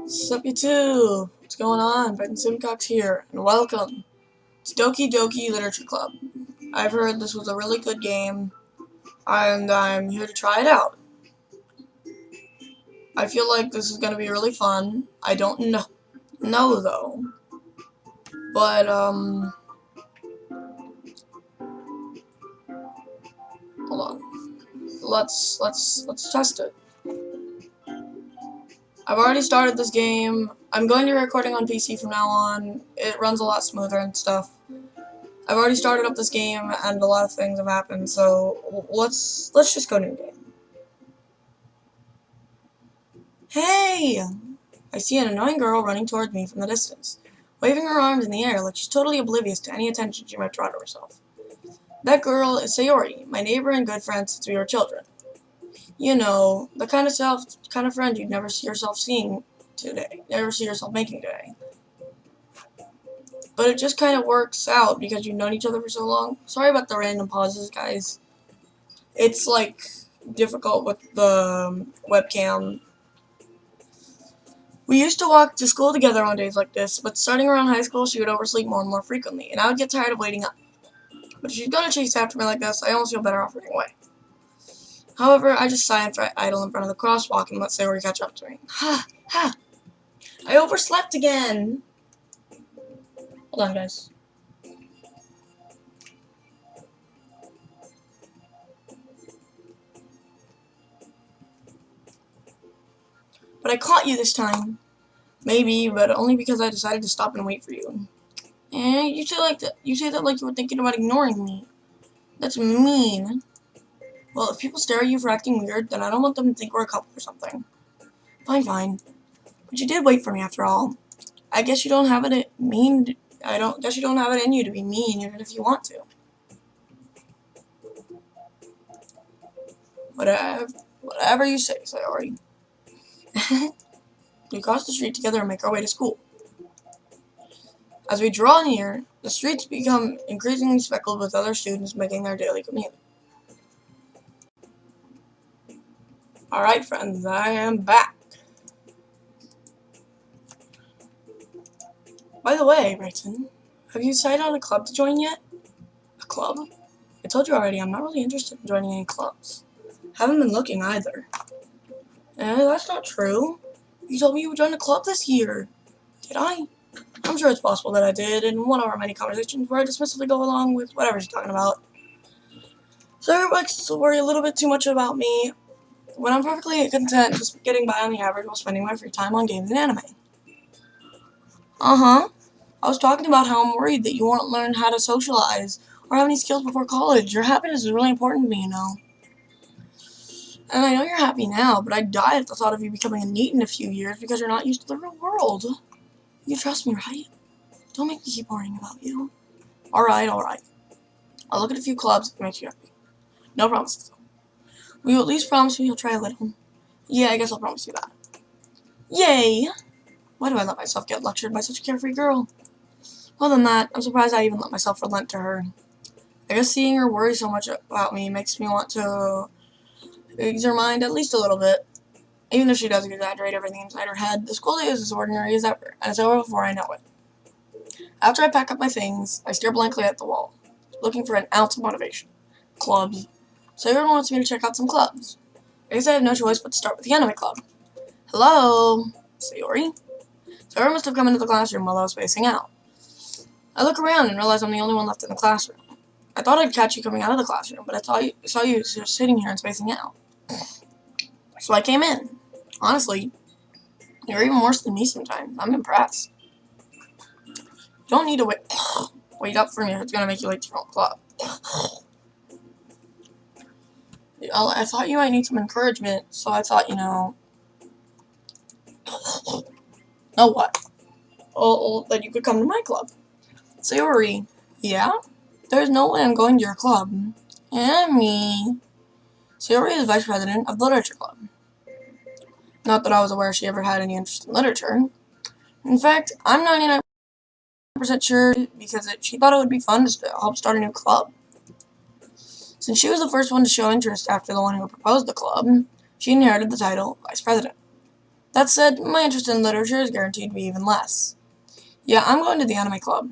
Sup you too? What's going on? Ben Simcox here, and welcome to Doki Literature Club. I've heard this was a really good game, and I'm here to try it out. I feel like this is going to be really fun. I don't know though. But, hold on. Let's test it. I've already started this game. I'm going to be recording on PC from now on. It runs a lot smoother and stuff. I've already started up this game, and a lot of things have happened, so let's just go new game. Hey! I see an annoying girl running towards me from the distance, waving her arms in the air like she's totally oblivious to any attention she might draw to herself. That girl is Sayori, my neighbor and good friend since we were children. You know, the kind of friend you'd never see yourself making today. But it just kind of works out because you've known each other for so long. Sorry about the random pauses, guys. It's, like, difficult with the webcam. We used to walk to school together on days like this, but starting around high school, she would oversleep more and more frequently, and I would get tired of waiting up. But if she's gonna chase after me like this, I almost feel better off running away. However, I just sigh and idle in front of the crosswalk and let Sayori catch up to me. Ha! Ha! I overslept again! Hold on, guys. But I caught you this time. Maybe, but only because I decided to stop and wait for you. And you say that like you were thinking about ignoring me. That's mean. Well, if people stare at you for acting weird, then I don't want them to think we're a couple or something. Fine, fine. But you did wait for me after all. I guess you don't have it guess you don't have it in you to be mean even if you want to. Whatever you say, Sayori. We cross the street together and make our way to school. As we draw near, the streets become increasingly speckled with other students making their daily commute. Alright, friends, I am back. By the way, Bryton, have you decided on a club to join yet? A club? I told you already, I'm not really interested in joining any clubs. Haven't been looking either. That's not true. You told me you would join a club this year. Did I? I'm sure it's possible that I did in one of our many conversations where I dismissively go along with whatever she's talking about. So everybody likes to worry a little bit too much about me when I'm perfectly content just getting by on the average while spending my free time on games and anime. Uh-huh. I was talking about how I'm worried that you won't learn how to socialize or have any skills before college. Your happiness is really important to me, you know. And I know you're happy now, but I'd die at the thought of you becoming a NEET in a few years because you're not used to the real world. You trust me, right? Don't make me keep worrying about you. Alright. I'll look at a few clubs that make you happy. No promises, though. Will you at least promise me you'll try a little? Yeah, I guess I'll promise you that. Yay! Why do I let myself get lectured by such a carefree girl? Other than that, I'm surprised I even let myself relent to her. I guess seeing her worry so much about me makes me want to ease her mind at least a little bit. Even if she does exaggerate everything inside her head, the school day is as ordinary as ever, and it's over before I know it. After I pack up my things, I stare blankly at the wall, looking for an ounce of motivation. Clubs. So everyone wants me to check out some clubs. I guess I have no choice but to start with the anime club. Hello? Sayori? Sayori must have come into the classroom while I was spacing out. I look around and realize I'm the only one left in the classroom. I thought I'd catch you coming out of the classroom, but I saw you just sitting here and spacing out. So I came in. Honestly, you're even worse than me sometimes. I'm impressed. You don't need to wait up for me if it's going to make you late to your own club. I thought you might need some encouragement, so I thought, know what? That you could come to my club. Sayori, yeah? There's no way I'm going to your club. And me. Sayori is vice president of the literature club. Not that I was aware she ever had any interest in literature. In fact, I'm 99% sure because she thought it would be fun to help start a new club. Since she was the first one to show interest after the one who proposed the club, she inherited the title vice president. That said, my interest in literature is guaranteed to be even less. Yeah, I'm going to the anime club.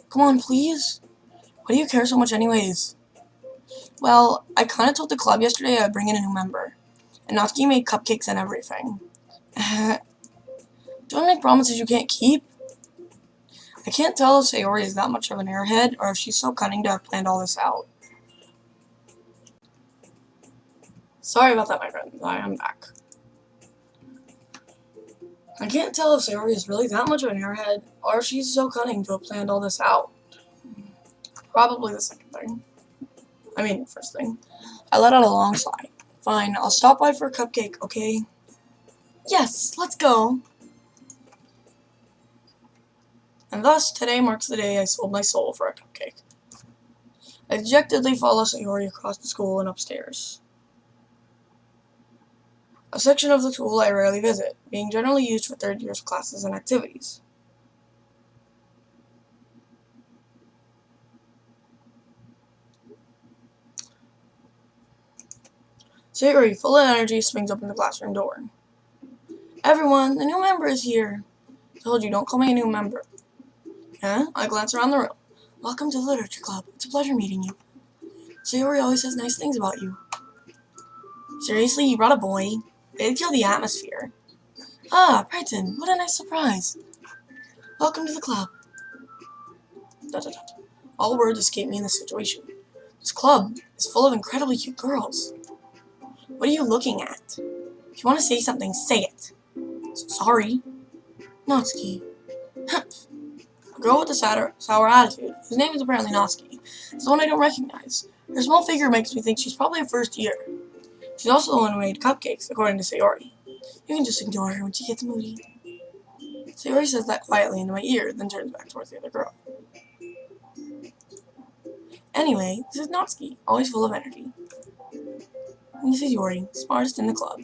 Come on, please. Why do you care so much anyways? Well, I kinda told the club yesterday I'd bring in a new member. And Natsuki made cupcakes and everything. Don't make promises you can't keep. I can't tell if Sayori is that much of an airhead, or if she's so cunning to have planned all this out. Sorry about that, my friend. I am back. I can't tell if Sayori is really that much of an airhead, or if she's so cunning to have planned all this out. Probably the second thing. I mean, the first thing. I let out a long sigh. Fine, I'll stop by for a cupcake, okay? Yes, let's go. And thus, today marks the day I sold my soul for a cupcake. I dejectedly follow Sayori across the school and upstairs. A section of the school I rarely visit, being generally used for third year's classes and activities. Sayori, full of energy, swings open the classroom door. Everyone, the new member is here. I told you, don't call me a new member. Huh? I glance around the room. Welcome to the Literature Club. It's a pleasure meeting you. Sayori always says nice things about you. Seriously, you brought a boy? It'd kill the atmosphere. Ah, Brighton, what a nice surprise. Welcome to the club. ... All words escape me in this situation. This club is full of incredibly cute girls. What are you looking at? If you want to say something, say it. Sorry. Natsuki. A girl with a sour attitude, whose name is apparently Natsuki, is the one I don't recognize. Her small figure makes me think she's probably a first year. She's also the one who made cupcakes, according to Sayori. You can just ignore her when she gets moody. Sayori says that quietly into my ear, then turns back towards the other girl. Anyway, this is Natsuki, always full of energy. And this is Yuri, smartest in the club.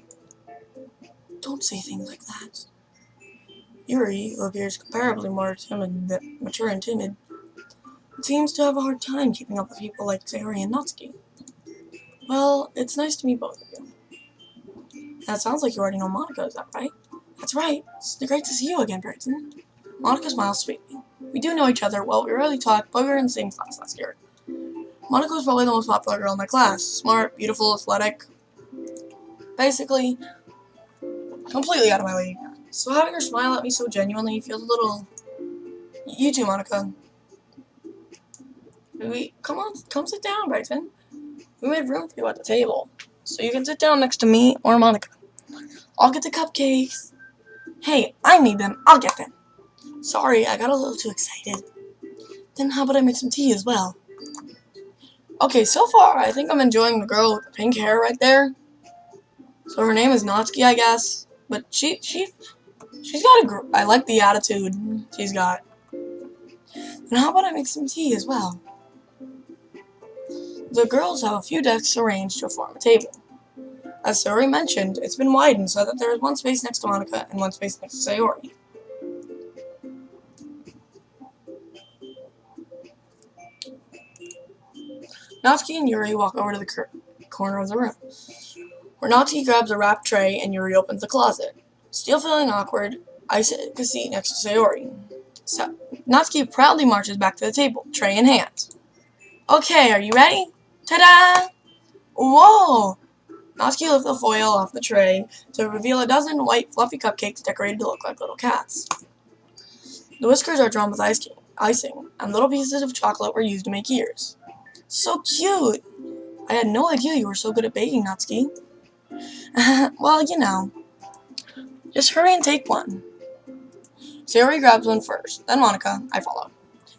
Don't say things like that. Yuri, who appears comparably more mature and timid, seems to have a hard time keeping up with people like Sayori and Natsuki. Well, it's nice to meet both of you. That sounds like you already know Monica, is that right? That's right. It's great to see you again, Brighton. Monica smiles sweetly. We do know each other. Well, we rarely talk, but we were in the same class last year. Monica was probably the most popular girl in my class. Smart, beautiful, athletic. Basically, completely out of my league. So having her smile at me so genuinely feels a little... You too, Monica. Come sit down, Brighton. We made room for you at the table, so you can sit down next to me or Monica. I'll get the cupcakes. Hey, I need them. I'll get them. Sorry, I got a little too excited. Then how about I make some tea as well? Okay, so far, I think I'm enjoying the girl with the pink hair right there. So her name is Natsuki, I guess. But she's got I like the attitude she's got. And how about I make some tea as well? The girls have a few desks arranged to form a table. As Sayori mentioned, it's been widened so that there is one space next to Monica and one space next to Sayori. Natsuki and Yuri walk over to the corner of the room, where Natsuki grabs a wrapped tray and Yuri opens the closet. Still feeling awkward, I take a seat next to Sayori. So, Natsuki proudly marches back to the table, tray in hand. Okay, are you ready? Ta-da! Whoa! Natsuki lifts the foil off the tray to reveal a dozen white, fluffy cupcakes decorated to look like little cats. The whiskers are drawn with icing, and little pieces of chocolate were used to make ears. So cute! I had no idea you were so good at baking, Natsuki. Well, you know. Just hurry and take one. Sayori grabs one first, then Monica. I follow.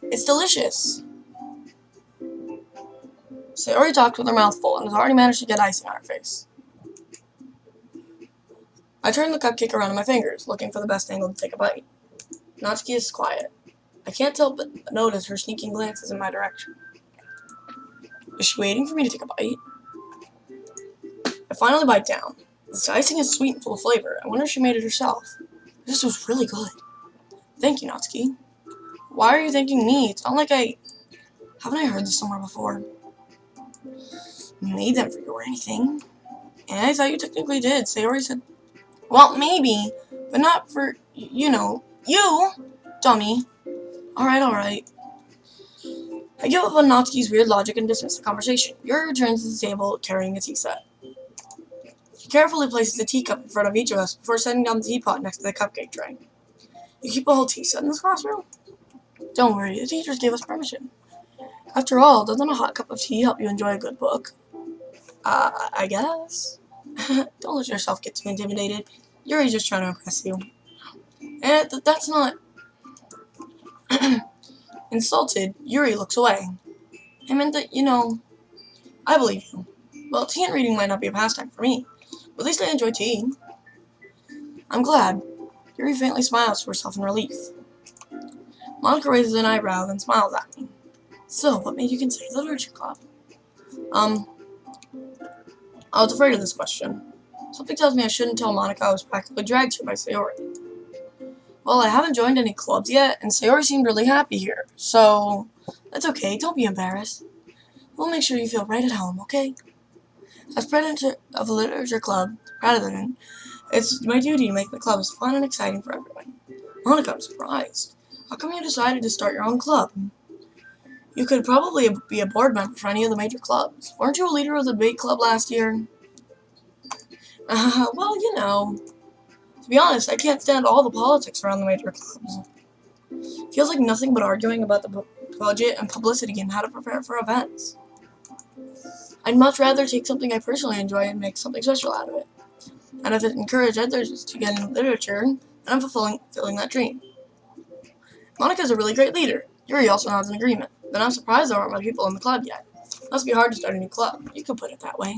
It's delicious. Sayori talks with her mouth full and has already managed to get icing on her face. I turn the cupcake around in my fingers, looking for the best angle to take a bite. Natsuki is quiet. I can't help but notice her sneaking glances in my direction. Is she waiting for me to take a bite? I finally bite down. This icing is sweet and full of flavor. I wonder if she made it herself. This was really good. Thank you, Natsuki. Why are you thanking me? It's not like Haven't I heard this somewhere before? Made them for you or anything. And I thought you technically did. Sayori said... Well, maybe. But not for, you, dummy. Alright. I give up on Natsuki's weird logic and dismiss the conversation. Yuri returns to the table carrying a tea set. He carefully places a teacup in front of each of us before setting down the teapot next to the cupcake tray. You keep a whole tea set in this classroom? Don't worry, the teachers gave us permission. After all, doesn't a hot cup of tea help you enjoy a good book? I guess. Don't let yourself get too intimidated. Yuri's just trying to impress you. And that's not... Insulted, Yuri looks away. I meant that, I believe you. Well, tea and reading might not be a pastime for me, but at least I enjoy tea. I'm glad. Yuri faintly smiles to herself in relief. Monica raises an eyebrow, then smiles at me. So, what made you consider the literature club? I was afraid of this question. Something tells me I shouldn't tell Monica I was practically dragged here by Sayori. Well, I haven't joined any clubs yet, and Sayori seemed really happy here, so that's okay, don't be embarrassed. We'll make sure you feel right at home, okay? As president of a literature club, it's my duty to make the club as fun and exciting for everyone. Monica, I'm surprised. How come you decided to start your own club? You could probably be a board member for any of the major clubs. Weren't you a leader of the debate club last year? Well, to be honest, I can't stand all the politics around the major clubs. It feels like nothing but arguing about the budget and publicity and how to prepare for events. I'd much rather take something I personally enjoy and make something special out of it. And if it encourages others to get into literature, then I'm fulfilling that dream. Monica's a really great leader. Yuri also has an agreement. But I'm surprised there aren't more people in the club yet. It must be hard to start a new club. You could put it that way.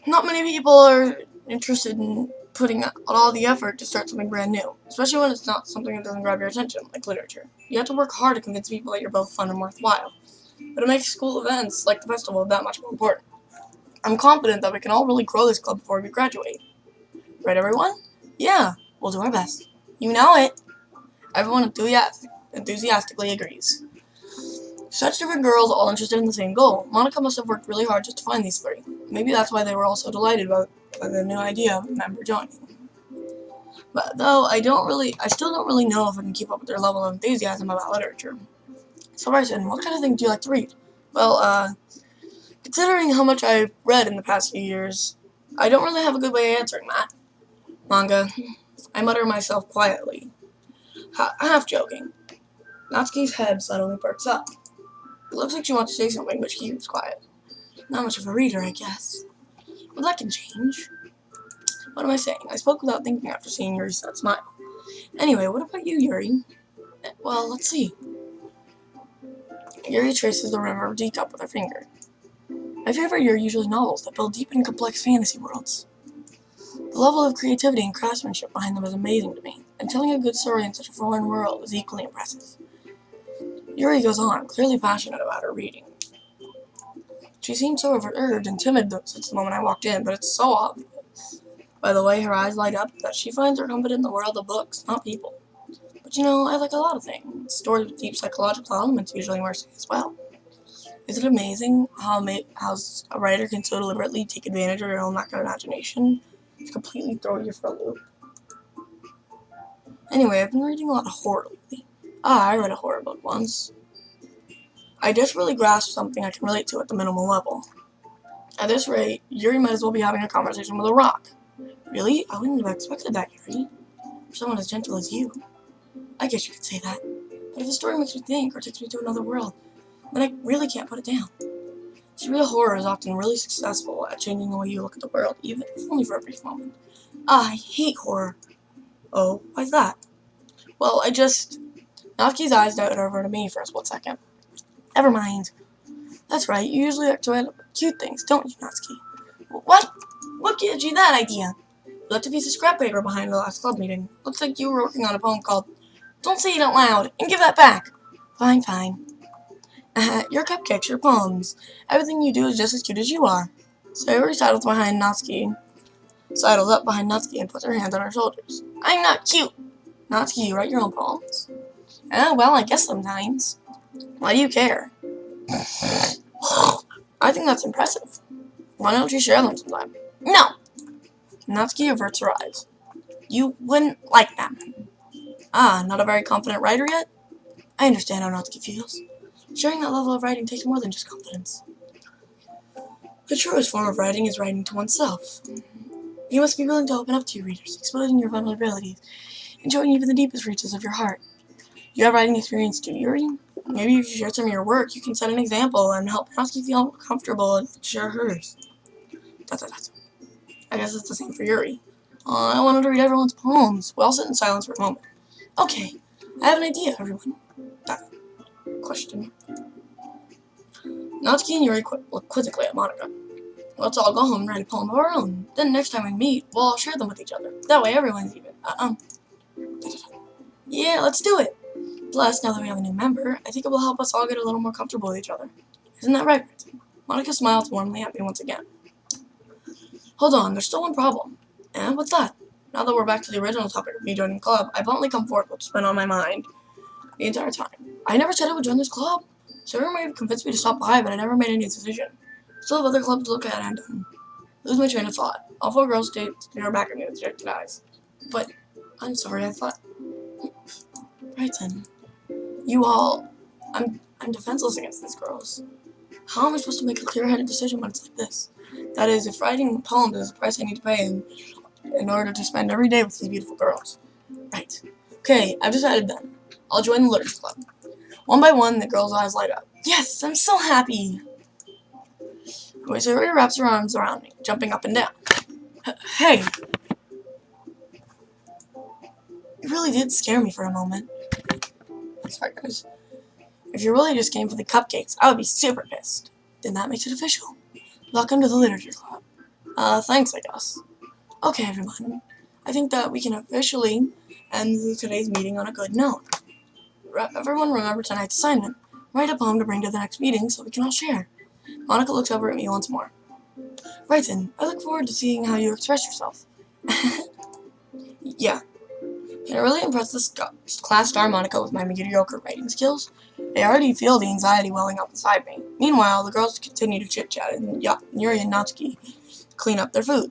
Not many people are interested in putting out all the effort to start something brand new, especially when it's not something that doesn't grab your attention, like literature. You have to work hard to convince people that you're both fun and worthwhile. But it makes school events, like the festival, that much more important. I'm confident that we can all really grow this club before we graduate. Right, everyone? Yeah, we'll do our best. You know it. Everyone enthusiastically agrees. Such different girls, all interested in the same goal. Monica must have worked really hard just to find these three. Maybe that's why they were all so delighted by the new idea of a member joining. But though I still don't really know if I can keep up with their level of enthusiasm about literature. So Bryson, what kind of thing do you like to read? Well, considering how much I've read in the past few years, I don't really have a good way of answering that. Manga, I mutter myself quietly, half joking. Natsuki's head suddenly perks up. It looks like she wants to say something, but she keeps quiet. Not much of a reader, I guess. But that can change. What am I saying? I spoke without thinking after seeing Yuri's sad smile. Anyway, what about you, Yuri? Well, let's see. Yuri traces the rim of her teacup with her finger. My favorite are usually novels that build deep and complex fantasy worlds. The level of creativity and craftsmanship behind them is amazing to me, and telling a good story in such a foreign world is equally impressive. Yuri goes on, clearly passionate about her reading. She seemed so reserved and timid since the moment I walked in, but it's so obvious, by the way her eyes light up, that she finds her comfort in the world of books, not people. But I like a lot of things. Stories with deep psychological elements usually immerse me as well. Is it amazing how a writer can so deliberately take advantage of your own lack of imagination to completely throw you for a loop? Anyway, I've been reading a lot of horror lately. I read a horror book once. I desperately grasped something I can relate to at the minimal level. At this rate, Yuri might as well be having a conversation with a rock. Really? I wouldn't have expected that, Yuri. For someone as gentle as you. I guess you could say that. But if a story makes me think or takes me to another world, then I really can't put it down. Surreal horror is often really successful at changing the way you look at the world, even if only for a brief moment. I hate horror. Oh, why's that? Well, Natsuki's eyes darted over to me for a split second. Never mind. That's right, you usually like to write cute things, don't you, Natsuki? What? What gives you that idea? You left a piece of scrap paper behind the last club meeting. Looks like you were working on a poem called Don't Say It Out Loud, and give that back. Fine. Your cupcakes, your poems. Everything you do is just as cute as you are. Sayori sidles up behind Natsuki and puts her hands on her shoulders. I'm not cute. Natsuki, you write your own poems? Well, I guess sometimes. Why do you care? I think that's impressive. Why don't you share them sometime? No! Natsuki averts her eyes. You wouldn't like them. Ah, not a very confident writer yet? I understand how Natsuki feels. Sharing that level of writing takes more than just confidence. The truest form of writing is writing to oneself. You must be willing to open up to your readers, exposing your vulnerabilities, and showing even the deepest reaches of your heart. You have writing experience too, Yuri? Maybe if you share some of your work, you can set an example and help Natsuki feel comfortable and share hers. I guess it's the same for Yuri. I wanted to read everyone's poems. We'll all sit in silence for a moment. Okay, I have an idea, everyone. That question. Natsuki and Yuri look quizzically at Monica. Let's all go home and write a poem of our own. Then next time we meet, we'll all share them with each other. That way everyone's even. Yeah, let's do it. Plus, now that we have a new member, I think it will help us all get a little more comfortable with each other. Isn't that right, Britton? Monica smiled warmly at me once again. Hold on, there's still one problem. And what's that? Now that we're back to the original topic of me joining the club, I bluntly come forward with what's been on my mind the entire time. I never said I would join this club. Sarah might have convinced me to stop by, but I never made any decision. Still have other clubs to look at and lose my train of thought. All four girls stare back at me with dejected eyes. But I'm sorry, I thought. Right then. You all. I'm defenseless against these girls. How am I supposed to make a clear-headed decision when it's like this? That is, if writing poems is the price I need to pay in order to spend every day with these beautiful girls. Right. Okay, I've decided then. I'll join the Literature Club. One by one, the girls' eyes light up. Yes, I'm so happy! Sarah wraps her arms around me, jumping up and down. Hey! You really did scare me for a moment. Sorry, guys. If you really just came for the cupcakes, I would be super pissed. Then that makes it official. Welcome to the Literature Club. Thanks, I guess. Okay, everyone. I think that we can officially end today's meeting on a good note. Everyone remember tonight's assignment. Write a poem to bring to the next meeting so we can all share. Monica looks over at me once more. Right then, I look forward to seeing how you express yourself. Yeah. Can I really impress this class star Monica with my mediocre writing skills? I already feel the anxiety welling up inside me. Meanwhile, the girls continue to chit-chat, and Yuri and Natsuki clean up their food.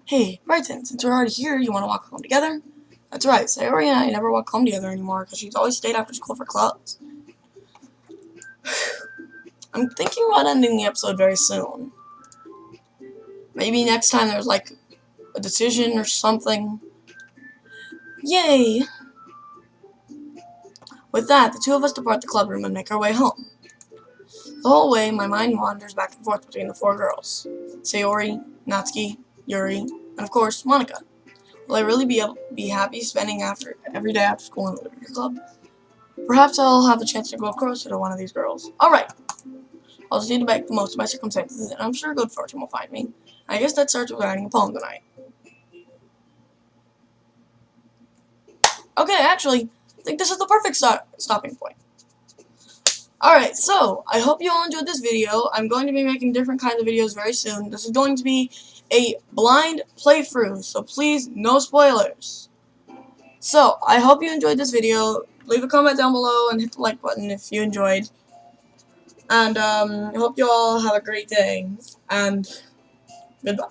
Hey, right then, since we're already here, you want to walk home together? That's right, Sayori and I never walk home together anymore because she's always stayed after school for clubs. I'm thinking about ending the episode very soon. Maybe next time there's like a decision or something. Yay! With that, the two of us depart the club room and make our way home. The whole way, my mind wanders back and forth between the four girls. Sayori, Natsuki, Yuri, and of course, Monica. Will I really be happy spending every day after school in the Literature Club? Perhaps I'll have the chance to go closer to one of these girls. Alright! I'll just need to make the most of my circumstances, and I'm sure good fortune will find me. I guess that starts with writing a poem tonight. Okay, actually, I think this is the perfect stopping point. Alright, so, I hope you all enjoyed this video. I'm going to be making different kinds of videos very soon. This is going to be a blind playthrough, so please, no spoilers. So, I hope you enjoyed this video. Leave a comment down below and hit the like button if you enjoyed. And, I hope you all have a great day. And, goodbye.